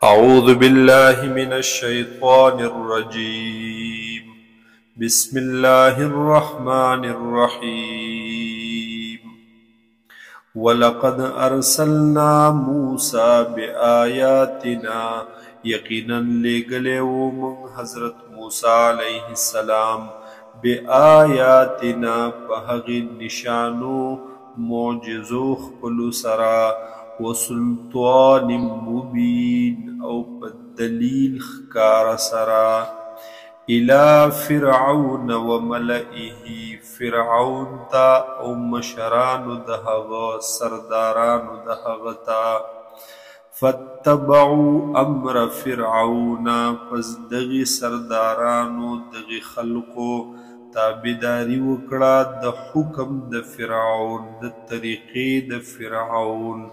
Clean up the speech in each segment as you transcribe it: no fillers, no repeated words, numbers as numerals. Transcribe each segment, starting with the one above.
أعوذ بالله من الشيطان الرجيم. بسم الله الرحمن الرحيم. ولقد أرسلنا موسى بآياتنا يقينا لگلو من حضرت موسى عليه السلام بآياتنا فهغ نشانو معجزو خپلو سرا وسلطان مبين او بالدليل خكار سرا الى فرعون وملئه فرعون تا او مشران دهغ سرداران دهغ تا فاتبعوا امر فرعون پس دغی سردارانو دغی خلقو تابداری وکړه د حکم د فرعون د طریقې د فرعون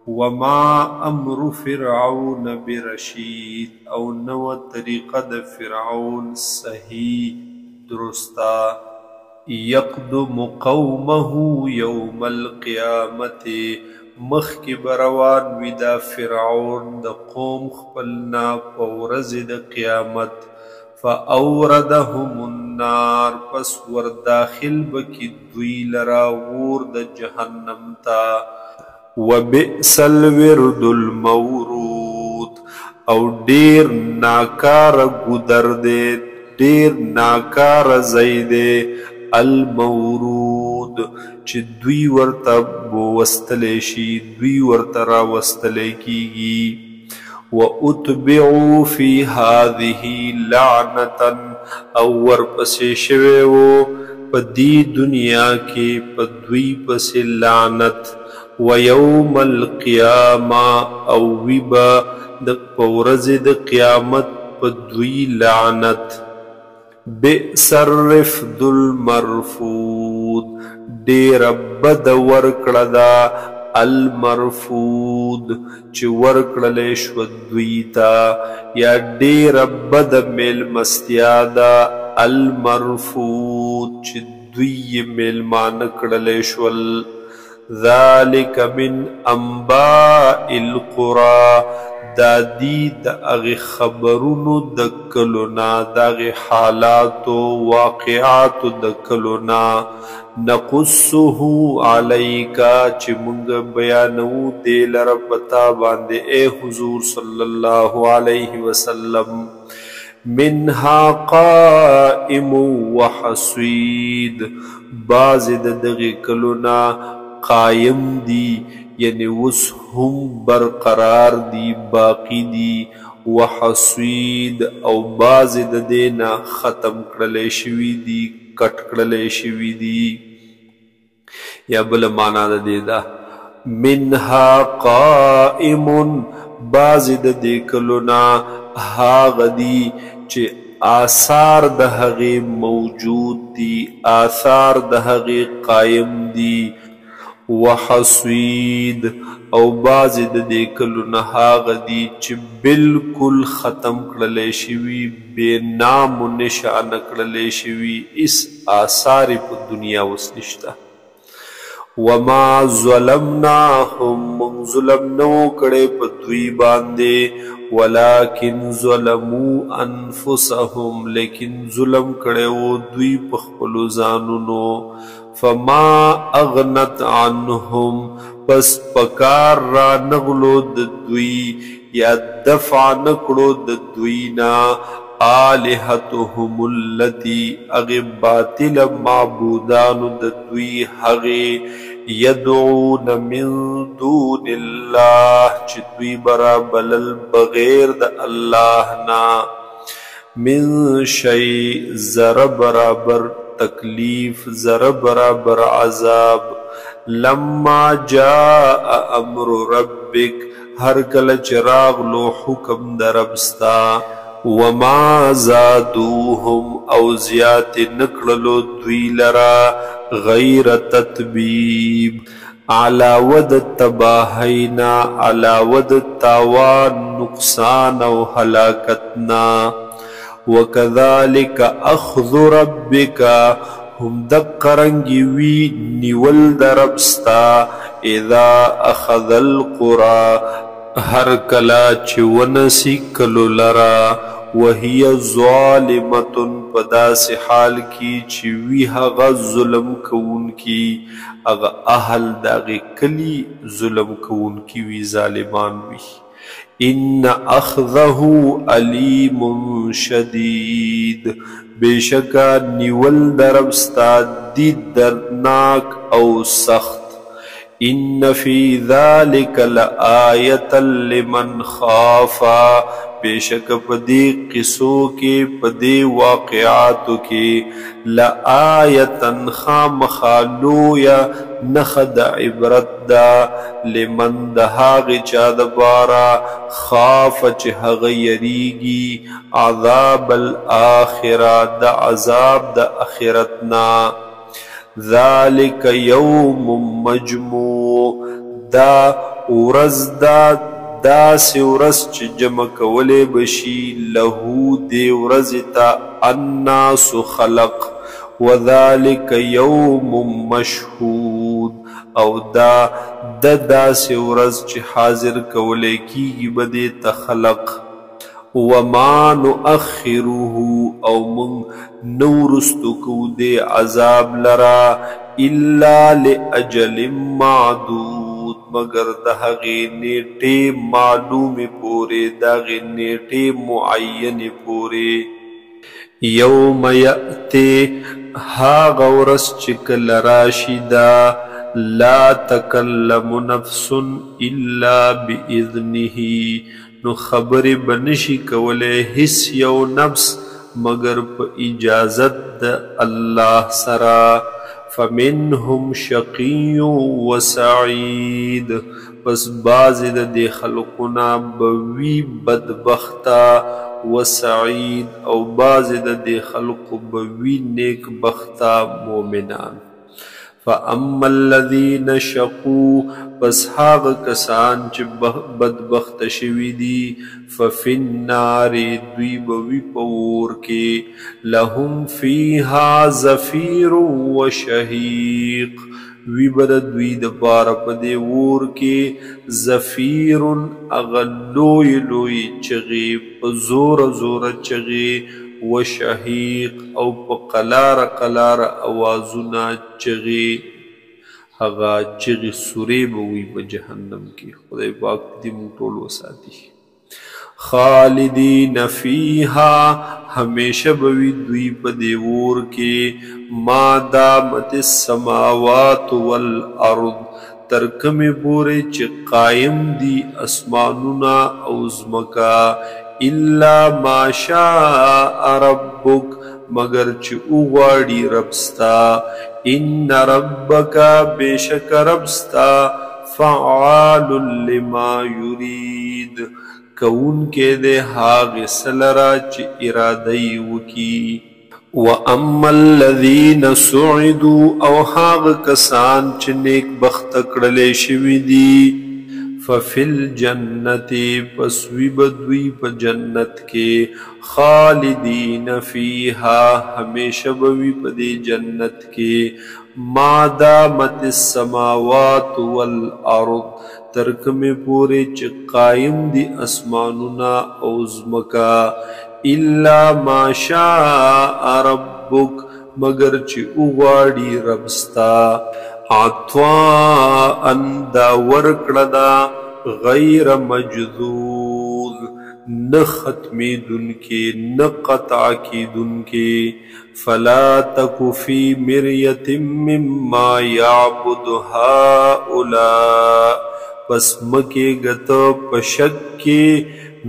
وما امر فرعون برشید او نو طریقه د فرعون صحیح درستا یقدم قومه یوم القیامت مخکی بروان وی دا فرعون د قوم خپلنا په ورځ د قیامت فاوردهم النار پس ور داخل بکی دوی لرا ور د جهنم تا وبئس الورد المورود او ډیر ناکار ګدر دے ډیر ناکار زیدے المورود چې دوی ورته وستلې شي دوی ورته را وستلې کیږي واتبعوا في هذه لعنة او ورپسې شوی وو په دې دنیا کې په دوی پسې لعنت ويوم القيامة او وبا د پورز د قیامت په دوی لعنت بئس الرفد المرفود ډېر بد ورکړه دا المرفود چې ورکړلې شو دوی ته یا ډېر بد میلمستیا ده المرفود چې دوی یې میلمانه کړلې شول ذلك من انباء القرى دا دی د هغې خبرونو د کلونا د هغې حالاتو واقعاتو د کلونا نقصه علیکا چې موږ بیانوو دې لره پتا باندې اے حضور صلی الله علیه وسلم منها قائم وحصید بعض د دغې کلونا قائم دی یعنی وس هم برقرار دی باقی دی وحصید او بعض د دینا ختم کړلې شوی دی کټ کړلې شوی دی یا بل معنا د دې دا منها قائم بعض د دې کلونا هاغه دی چې آثار د هغې موجود دی آثار د هغې قائم دی وحصید او بعض د دې کلونه هاغه دي چې بالکل ختم کړلې شوي بې نام و نشانه کړلې شوي هیڅ آثار په دنیا اوس نشته وما ظلمناهم موږ ظلم نه و کړی په دوی باندې ولکن ظلموا انفسهم لیکن ظلم کړی و دوی په خپلو ځانونو فما اغنت عنهم پس پکار را نغلو د دوی یا دفع نکړو د دوینا آلهتهم التي اغی باطل معبودانو د دوی هغی یدعون من دون الله چې دوی برا بلل بغیر د الله نا من شیء ذره برابر تکلیف ذره برابر عذاب لما جاء امر ربک هر کله چراغ لو حکم دربستا وما زادوهم او زیات نکړلو دوی لرا غیر تتبیب علاوه د تباهینا علاوه د تاوان نقصان او هلاکتنا وكذلك اخذ ربك هم دقرنگی وی نیول دربستا اذا اخذ القرى هر کلا چې ونسی کلو لرا وهي ظالمه پداس حال کی چې وی هغه ظلم کون کی هغه اهل داغه کلی ظلم کون کی وی ظالمان وی ان اخذه علیم شدید بیشکا نیول دربستا دید دردناک او سخت ان فی ذلک لآیتا لمن خافا بیشک پدی قصو کے پدی واقعاتو کے لآیتا خامخالو یا نخد عبرت دا لمن دهاغ چاد بارا خاف چهغ یریگی عذاب الآخرہ دا عذاب دا اخرتنا ذالک یوم مجموع دا ورز دا سی ورز چی جمع کولی بشی لہو دی ورز تا الناس خلق وذالک یوم مشہود او دا سی ورز چی حاضر کولی کی بدی تخلق وما نؤخره او من نورستو کو دے عذاب لرا الا لأجل معدود مگر دہغی نیٹے معلوم پورے دہغی نیٹے معین پورے یوم یأتے ہا غورس چکل راشدہ لا تکلم نفس الا بإذنه نو خبر بنشی کولے حس یو نفس مگر پا اجازت دا اللہ سرا فمنهم شقی و سعید پس بعض دے خلقنا بوی بدبختا و سعید او بعض دے خلق بوی نیک بختا مومنان فَأَمَّا الَّذِينَ شَقُوا پس حاغ کسان چی بدبخت شوی دی فَفِي النَّارِ دوی بوی پور کے لَهُمْ فِيهَا زَفِيرٌ وَشَهِيقٌ وی بد دوی دبار پدے وور کے زفیر اغلوی لوی چغی زور زور چغی وشهیق او پا قلار قلار آوازونا چغی هغا چغی سوری بوی با جہنم کی خدای پاک دی موٹول وساتی خالدین فیہا ہمیشہ بوی دوی پا دیور کے ما دامت السماوات والارض ترکم بورے چی قائم دی اسمانونا اوزمکا الا ما شاء ربک مگر چی اغاڑی ربستا ان ربکا بیشک ربستا فعال لما یرید کون کے دے حاغ سلرا چی ارادی وکی وَأَمَّا الَّذِينَ سُعِدُوا او حاغ کسان چی نیک بخت کڑلے شوی دی فَفِي الْجَنَّةِ پس وی بدوی پا جنت کے خالدین فیہا ہمیشہ بوی پا دی جنت کے ما دامت السماوات والارض ترکم پورے چی قائم دی اسمانونا اوزمکا الا ما شاء ربک مگر چی اغاڑی ربستا عطواء دا ورکڑدا غیر مجذوذ نہ ختمی دن کے نہ قطع کی دن کے فلا تک فی مریت مما یعبد ہؤلاء پس مکے گت پشک کے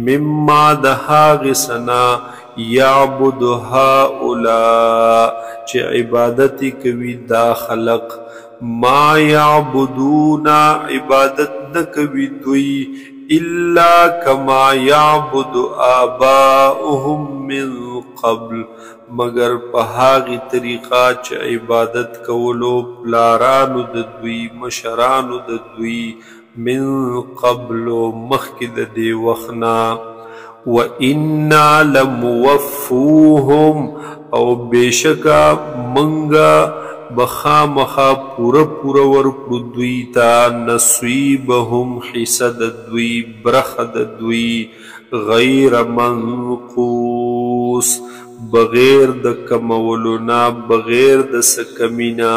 مما دہاغ سنا یعبد ہؤلاء چے عبادتی کوی دا خلق ما یعبدون عبادت نکوی دوی الا کما یعبد آباؤهم من قبل مگر پہاغی طریقہ چ عبادت کولو پلارانو ددوی مشرانو ددوی من قبل مخکد دی وخنا وَإِنَّا لَمُوَفُّوهُمْ او بیشکا منگا بخامخا پورا پورا ورکړو دوی ته نصیبهم حصه د دوی برخه د دوی غیر منقوص بغیر د کمولو نه بغیر د څه کمی نه